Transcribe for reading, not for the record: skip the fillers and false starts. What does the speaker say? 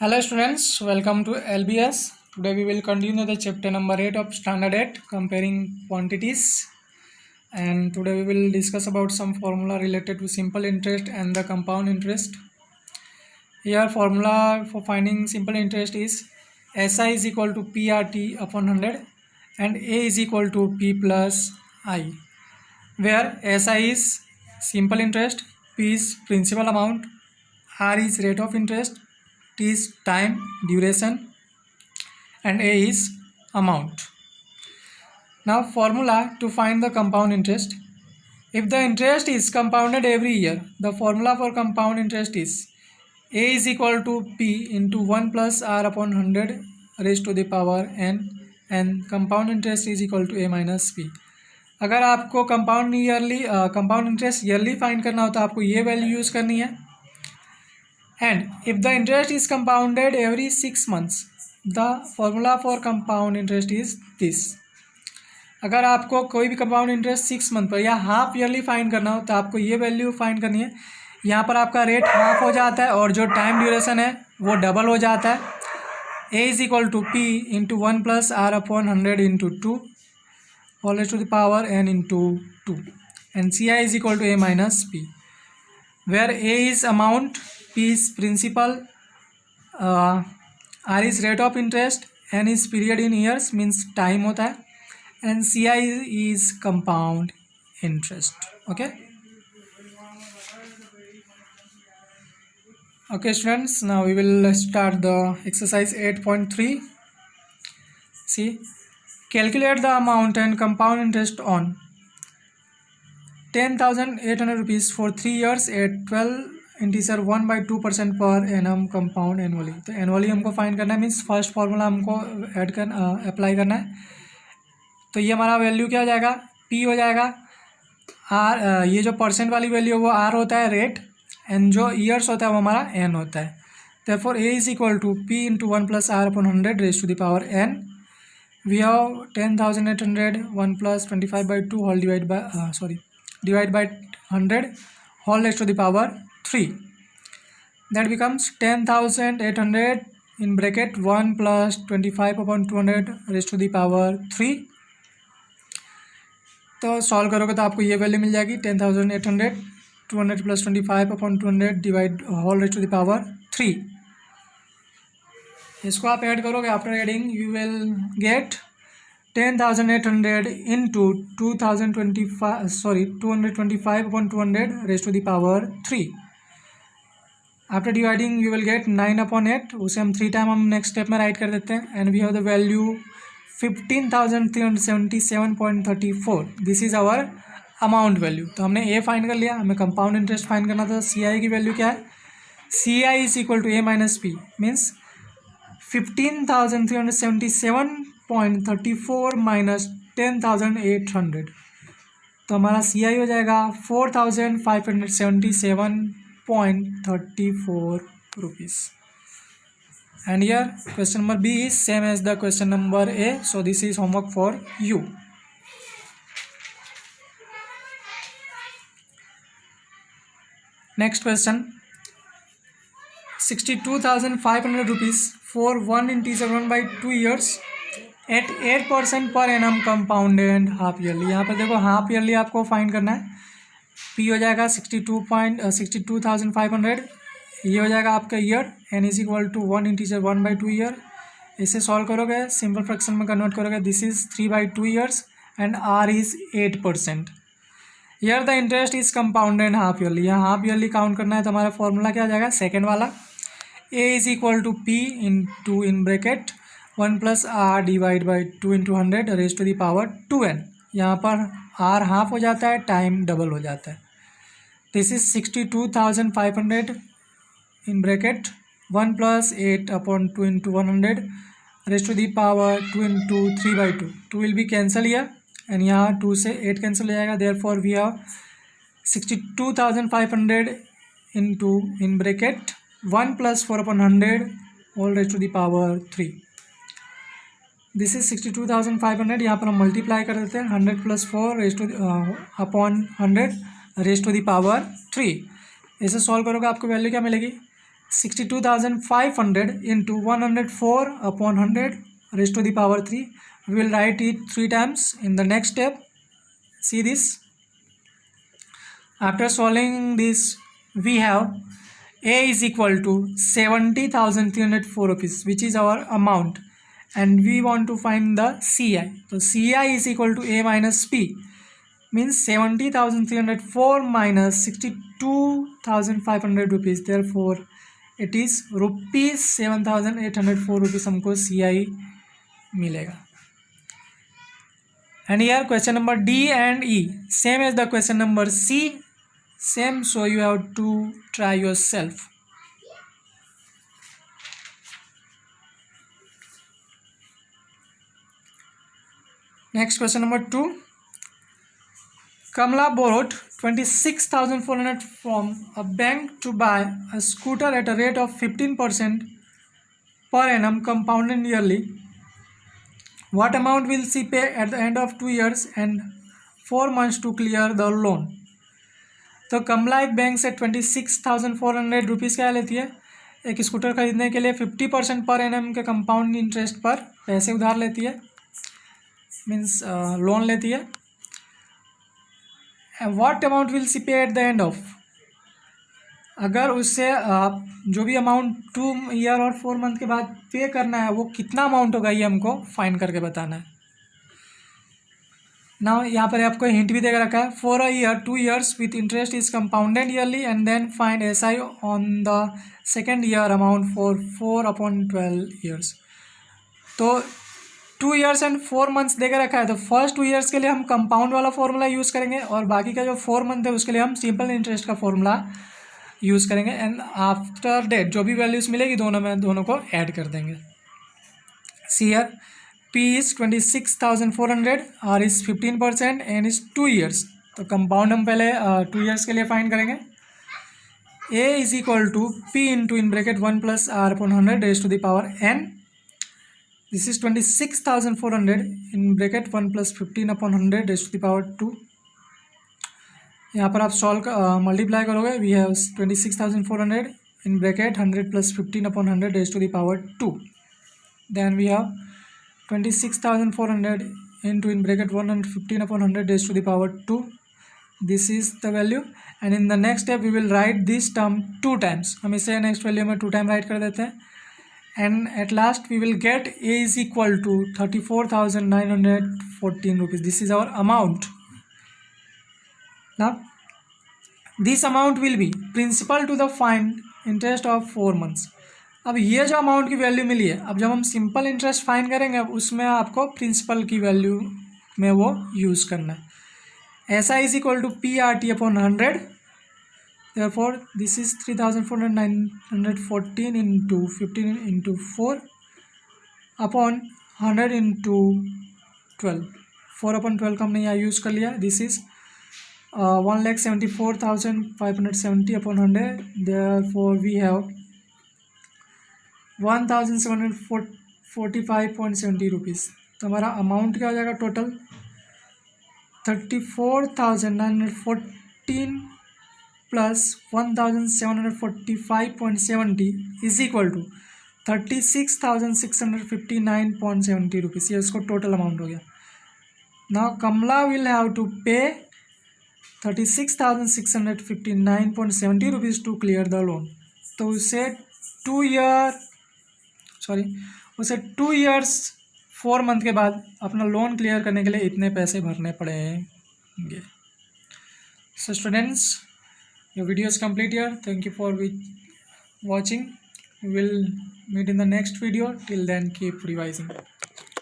Hello students, welcome to LBS. Today we will continue the chapter number 8 of standard 8, comparing quantities. And today we will discuss about some formula related to simple interest and the compound interest. Here formula for finding simple interest is SI is equal to PRT upon 100 and A is equal to P plus I, where SI is simple interest, P is principal amount, R is rate of interest, T is time duration, and A is amount. Now formula to find the compound interest. If the interest is compounded every year, the formula for compound interest is A is equal to P into 1 plus R upon 100 raised to the power n, and compound interest is equal to A minus P. अगर आपको compound interest yearly find करना हो तो आपको ये value use करनी है. And if the interest is compounded every 6 months, the formula for compound interest is this. अगर आपको कोई भी कंपाउंड इंटरेस्ट 6 मंथ पर या हाफ ईयरली फाइंड करना हो तो आपको ये वैल्यू फाइंड करनी है. यहाँ पर आपका रेट हाफ हो जाता है और जो टाइम ड्यूरेशन है वो डबल हो जाता है. A is equal to P into 1 plus R upon 100 into 2 whole raised to the power n into 2 and CI is equal to A minus P, where A is amount, P is principal, R is rate of interest, N is period in years means time होता है, and CI is compound interest. Okay students, now we will start the exercise 8.3. See, calculate the amount and compound interest on 10,800 rupees for 3 years at 12 integer 1/2% per annum compound annually. तो annually हमको find करना है, means first formula हमको apply करना है. तो ये हमारा वैल्यू क्या हो जाएगा, पी हो जाएगा. आर, ये जो परसेंट वाली वैल्यू है वो आर होता है रेट, एंड जो ईयर्स होता है वो हमारा एन होता है. Therefore A is equal to P into 1 plus R upon 100 raised to the power n. We have 10,800 1 plus 25/2 whole divide by 100 whole raised to the power 3. That becomes 10,800 in bracket 1 plus 25 upon 200 raised to the power 3. तो solve करोगे तो आपको ये value मिल जाएगी 10,800 200 plus 25 upon 200 divide whole raised to the power 3. इसको आप add करोगे, after adding you will get 10,800 into 225 upon 200 raised to the power 3. After dividing you will gate 9 upon 8. उसे हम 3 टाइम हम नेक्स्ट स्टेप में राइट कर देते हैं, and we have the value 15,377.34. This is our amount value. तो हमने ए find कर लिया, हमें कंपाउंड इंटरेस्ट फाइंड करना था. सी आई की वैल्यू क्या है, C I is equal to A minus P, means 15,377.34 minus 10,800. तो हमारा सी आई हो जाएगा 4,577.34 rupees. And here question number B is same as the question number A, so this is homework for you. Next question, 62,500 rupees for one integer 1/2 years at 8% per annum compounded half yearly. यहाँ पर देखो half yearly आपको find करना है. P हो जाएगा 62,500, ये हो जाएगा आपका year. N is equal to 1 integer 1/2 year. इसे सॉल्व करोगे, सिंपल फ्रैक्शन में कन्वर्ट करोगे, this is 3/2 years and R is 8%. Year the interest is compounded half yearly. यहाँ हाफ ईयरली काउंट करना है तो हमारा फॉर्मूला क्या हो जाएगा, सेकेंड वाला. A is equal to P into in bracket 1 plus R divide by 2 into 100 raised to the power 2n. यहाँ पर आर हाफ हो जाता है, टाइम डबल हो जाता है. This is 62,500 in bracket 1 plus 8 upon 2 into 100 raised to the power 2 into 3/2. 2 will be cancel here, and यहाँ 2 से 8 कैंसिल हो जाएगा. Therefore we have 62,500 into in bracket 1 plus 4 upon 100 whole raised to the power 3. This is 62,500. यहाँ पर हम multiply कर देते हैं, 100 plus 4 raised to upon 100 raised to the power 3. इसे सॉल्व करोगे आपको वैल्यू क्या मिलेगी, 62,500 into 104 upon 100 raised to the power 3. We will write it 3 times in the next step. See this. After solving this, we have A is equal to 70,304 rupees, which is our amount, and we want to find the CI. So CI is equal to A minus P, means 70,304 minus 62,500 rupees. Therefore it is rupees 7,804 rupees हमको CI मिलेगा. And here question number D and E same as the question number C, same, so you have to try yourself. Next question number 2. Kamla borrowed 26,400 from a bank to buy a scooter at a rate of 15% per annum compounded yearly. What amount will she pay at the end of 2 years and 4 months to clear the loan? तो कमला एक bank से 26,400 rupees क्या लेती है, एक scooter खरीदने के लिए 50% पर एनम के कंपाउंड इंटरेस्ट पर पैसे उधार लेती है, मीन्स लोन लेती है. And what amount will see पे एट द एंड ऑफ, अगर उससे जो भी अमाउंट 2 ईयर और 4 मंथ के बाद पे करना है वो कितना अमाउंट होगा, ये हमको फाइंड करके बताना है. नाउ यहाँ पर आपको हिंट भी दे रखा है. For a year 2 years with interest is compounded yearly and then find SI on the second year amount for 4/12 years. तो 2 years एंड 4 months दे रखा है. तो फर्स्ट 2 years के लिए हम कंपाउंड वाला फॉर्मूला यूज़ करेंगे और बाकी का जो 4 month है उसके लिए हम सिंपल इंटरेस्ट का फॉर्मूला यूज़ करेंगे. एंड आफ्टर डेट जो भी वैल्यूज़ मिलेगी दोनों को ऐड कर देंगे. See here P is 26,400, R is 15% and is 2 years. तो कंपाउंड हम पहले 2 years के लिए फाइंड करेंगे. A is equal to P into in bracket 1 plus R upon 100 raised to the power n. This is 26,400 in bracket 1 plus 15 upon 100 raised to the power 2. यहाँ पर आप solve multiply करोगे. We have 26,400 in bracket 100 plus 15 upon 100 raised to the power 2. Then we have 26,400 into in bracket 115 upon 100 raised to the power 2. This is the value, and in the next step we will write this term 2 times. हम इसे next value में 2 time right कर देते हैं. And at last we will get A is equal to 34,914 rupees. This is our amount. Now this amount will be principal to the find interest of 4 months. अब ये जो amount की value मिली है, अब जब हम सिंपल इंटरेस्ट फाइंड करेंगे अब उसमें आपको प्रिंसिपल की वैल्यू में वो यूज़ करना है. SI is equal to PRT upon 100. Therefore this is 3,414 into 15 into 4 upon 100 into 12. 4 upon 12 का हमने यहाँ यूज़ कर लिया. This is 1,74,570 upon 100. Therefore we have 1,745.70 rupees. तो हमारा अमाउंट क्या हो जाएगा total 34,914 plus 1,745.70 is equal to 36,659.70 rupees. ये उसको टोटल अमाउंट हो गया. Now Kamala will have to pay 36,659.70 rupees to clear the loan. तो उसे 2 years 4 month के बाद अपना लोन क्लियर करने के लिए इतने पैसे भरने पड़ेंगे. So students, your video is complete here. Thank you for watching. We will meet in the next video. Till then, keep revising.